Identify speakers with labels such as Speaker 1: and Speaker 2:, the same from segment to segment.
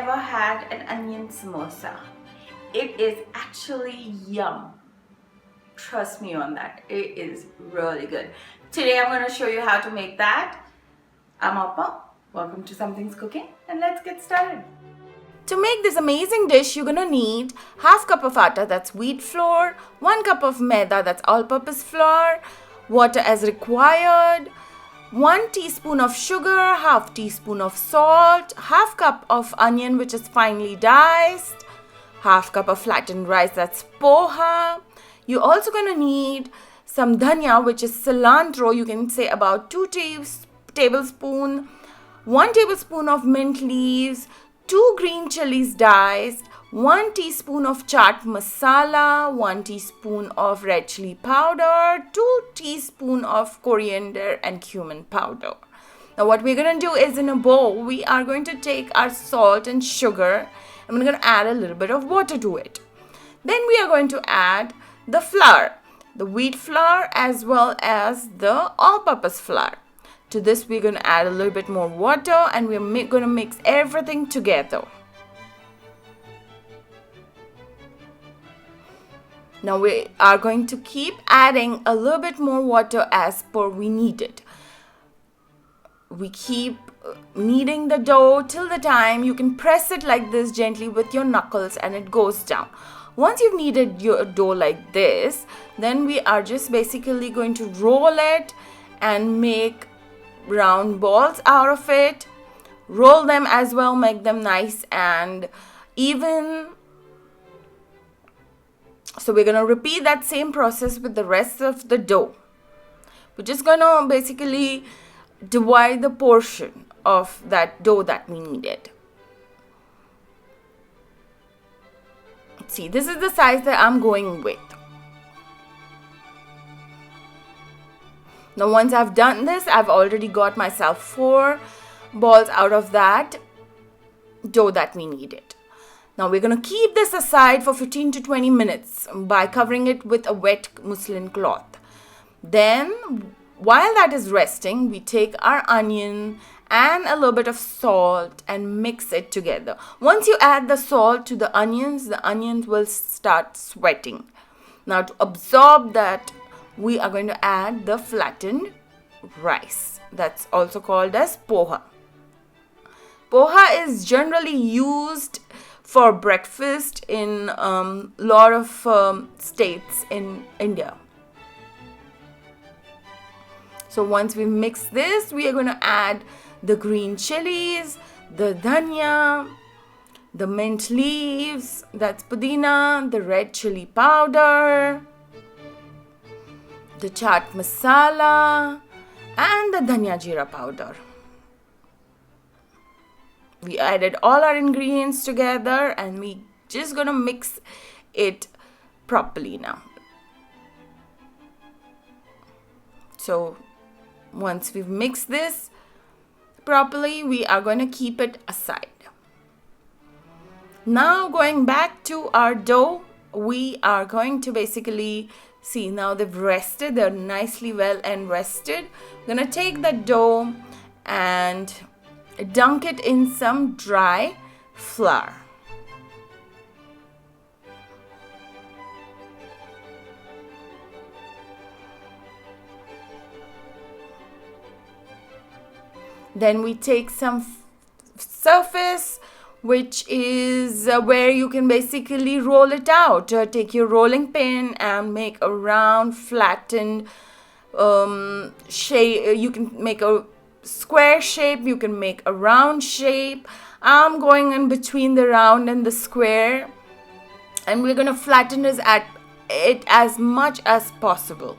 Speaker 1: ever had an onion samosa? It is actually yum. Trust me on that. It is really good. Today I'm going to show you how to make that. I'm Appa. Welcome to Something's Cooking, and let's get started. To make this amazing dish, you're going to need half cup of atta, that's wheat flour, 1 cup of maida, that's all-purpose flour, water as required, 1 teaspoon of sugar, half teaspoon of salt, half cup of onion which is finely diced, half cup of flattened rice, that's poha. You're also going to need some dhania, which is cilantro. You can say about 2 tablespoons, 1 tablespoon of mint leaves, 2 green chilies diced, 1 teaspoon of chaat masala, 1 teaspoon of red chili powder, 2 teaspoons of coriander and cumin powder. Now what we're going to do is, in a bowl, we are going to take our salt and sugar, and we're going to add a little bit of water to it. Then we are going to add the flour, the wheat flour as well as the all-purpose flour. To this, we're going to add a little bit more water, and we're going to mix everything together. Now we are going to keep adding a little bit more water as per we need it. We keep kneading the dough till the time you can press it like this gently with your knuckles and it goes down. Once you've kneaded your dough like this, then we are just basically going to roll it and make round balls out of it. Roll them as well, make them nice and even. So we're going to repeat that same process with the rest of the dough. We're just going to basically divide the portion of that dough that we needed. See, this is the size that I'm going with. Now once I've done this, I've already got myself 4 balls out of that dough that we needed. Now we're going to keep this aside for 15 to 20 minutes by covering it with a wet muslin cloth. Then while that is resting, we take our onion and a little bit of salt and mix it together. Once you add the salt to the onions will start sweating. Now to absorb that, we are going to add the flattened rice. That's also called as poha. Poha is generally used for breakfast in a lot of states in India. So once we mix this, we are going to add the green chilies, the dhania, the mint leaves, that's pudina, the red chili powder, the chaat masala, and the dhania jeera powder. We added all our ingredients together and we just gonna mix it properly now. So once we've mixed this properly, we are going to keep it aside. Now going back to our dough, we are going to basically see, now they've rested, they're nicely well and rested. We're going to take the dough and dunk it in some dry flour. Then we take some surface, which is where you can basically roll it out. Take your rolling pin and make a round flattened shape. You can make a square shape, you can make a round shape. I'm going in between the round and the square, and we're going to flatten it as much as possible.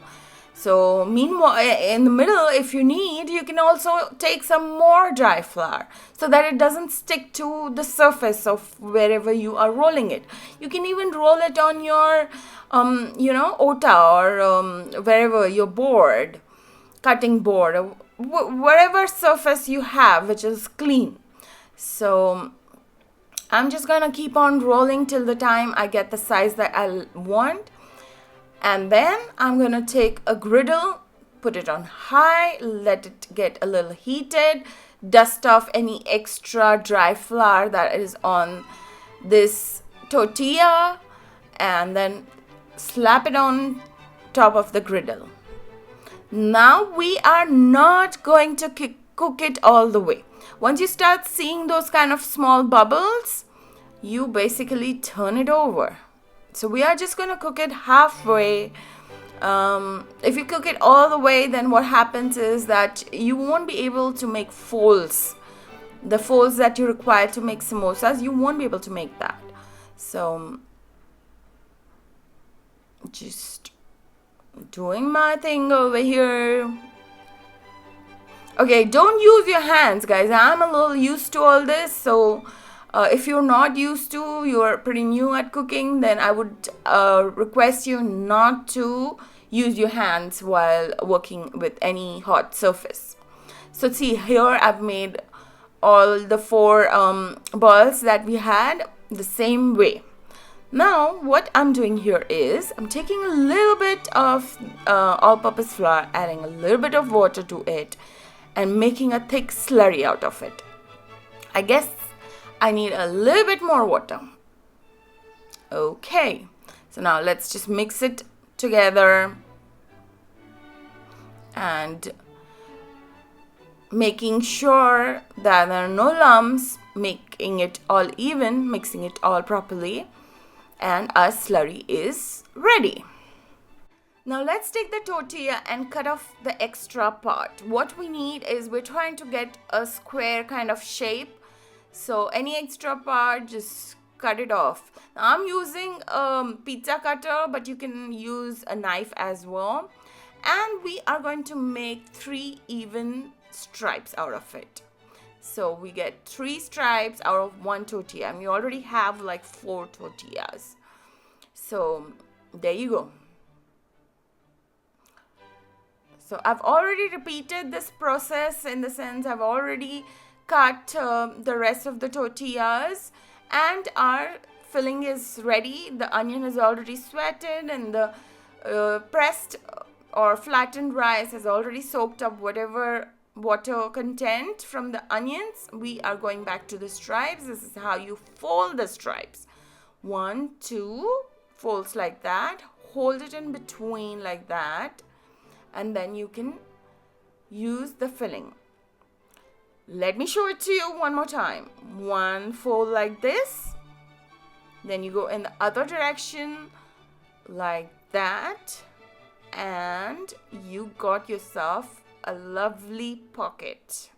Speaker 1: So meanwhile, in the middle, if you need, you can also take some more dry flour so that it doesn't stick to the surface of wherever you are rolling it. You can even roll it on your, ota or wherever your board, cutting board, or whatever surface you have which is clean. So I'm just going to keep on rolling till the time I get the size that I want. And then I'm going to take a griddle, put it on high, let it get a little heated. dust off any extra dry flour that is on this tortilla and then slap it on top of the griddle. Now we are not going to cook it all the way. Once you start seeing those kind of small bubbles, you basically turn it over. So we are just going to cook it halfway. If you cook it all the way, then what happens is that you won't be able to make folds. The folds that you require to make samosas, you won't be able to make that. So just doing my thing over here. Okay, don't use your hands, guys. I'm a little used to all this, so if you're not used to, you're pretty new at cooking, then I would request you not to use your hands while working with any hot surface. So see, here I've made all the 4 balls that we had the same way. Now what I'm doing here is I'm taking a little bit of all-purpose flour, adding a little bit of water to it, and making a thick slurry out of it. I guess I need a little bit more water. Okay, so now let's just mix it together and making sure that there are no lumps, making it all even, mixing it all properly, and our slurry is ready. Now let's take the tortilla and cut off the extra part. What we need is we're trying to get a square kind of shape. So any extra part, just cut it off. Now I'm using a pizza cutter, but you can use a knife as well. And we are going to make 3 even stripes out of it. So we get 3 stripes out of 1 tortilla. And we already have like 4 tortillas. So there you go. So I've already repeated this process, in the sense I've already cut the rest of the tortillas, and our filling is ready. The onion is already sweated, and the pressed or flattened rice has already soaked up whatever water content from the onions. We are going back to the stripes. This is how you fold the stripes. 1, 2 folds like that. Hold it in between like that. And then you can use the filling. Let me show it to you one more time. 1 fold like this. Then you go in the other direction like that. And you got yourself a lovely pocket.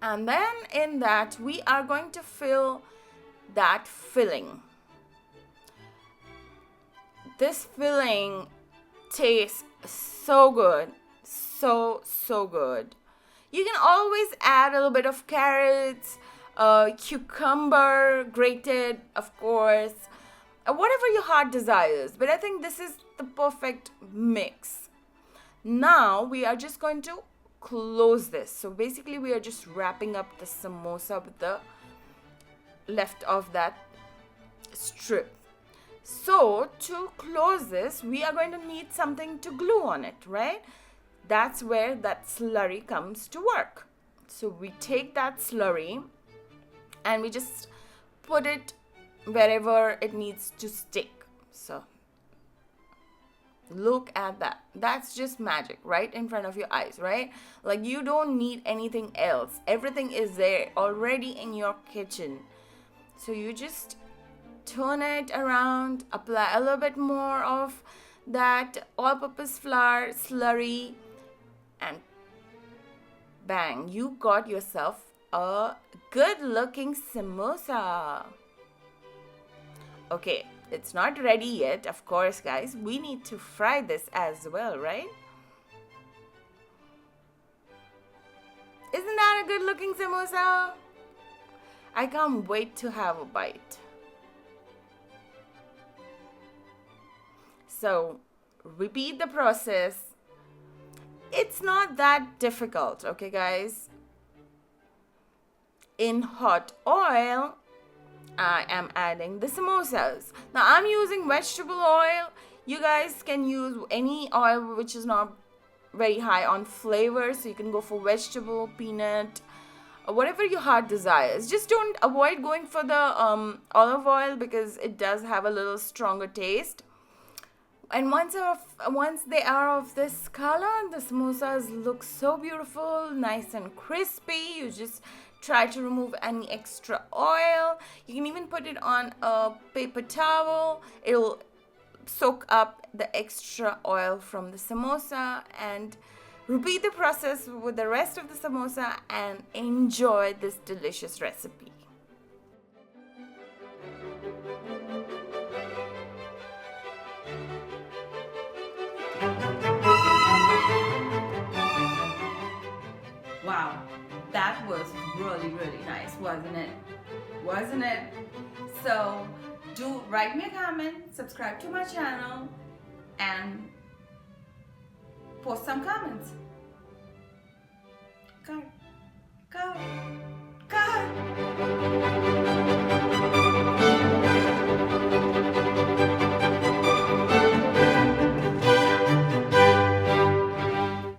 Speaker 1: And then in that we are going to fill that filling. This filling tastes so good, so good. You can always add a little bit of carrots, cucumber, grated, of course, whatever your heart desires. But I think this is the perfect mix. Now we are just going to close this. So basically we are just wrapping up the samosa with the left of that strip. So to close this, we are going to need something to glue on it, right? That's where that slurry comes to work. So we take that slurry and we just put it wherever it needs to stick. So look at that. That's just magic right in front of your eyes, right? Like you don't need anything else. Everything is there already in your kitchen. So you just turn it around, apply a little bit more of that all-purpose flour slurry, and bang, you got yourself a good-looking samosa. Okay, it's not ready yet, of course, guys. We need to fry this as well, right? Isn't that a good-looking samosa? I can't wait to have a bite. So, repeat the process. It's not that difficult, okay, guys? In hot oil, I am adding the samosas. Now, I'm using vegetable oil. You guys can use any oil which is not very high on flavor, so you can go for vegetable, peanut, whatever your heart desires. Just don't avoid going for the olive oil because it does have a little stronger taste. And once they are of this color, the samosas look so beautiful, nice and crispy. You just try to remove any extra oil. You can even put it on a paper towel. It'll soak up the extra oil from the samosa, and repeat the process with the rest of the samosa and enjoy this delicious recipe. Wow, that was really, really nice, wasn't it? Wasn't it? So do write me a comment, subscribe to my channel, and post some comments.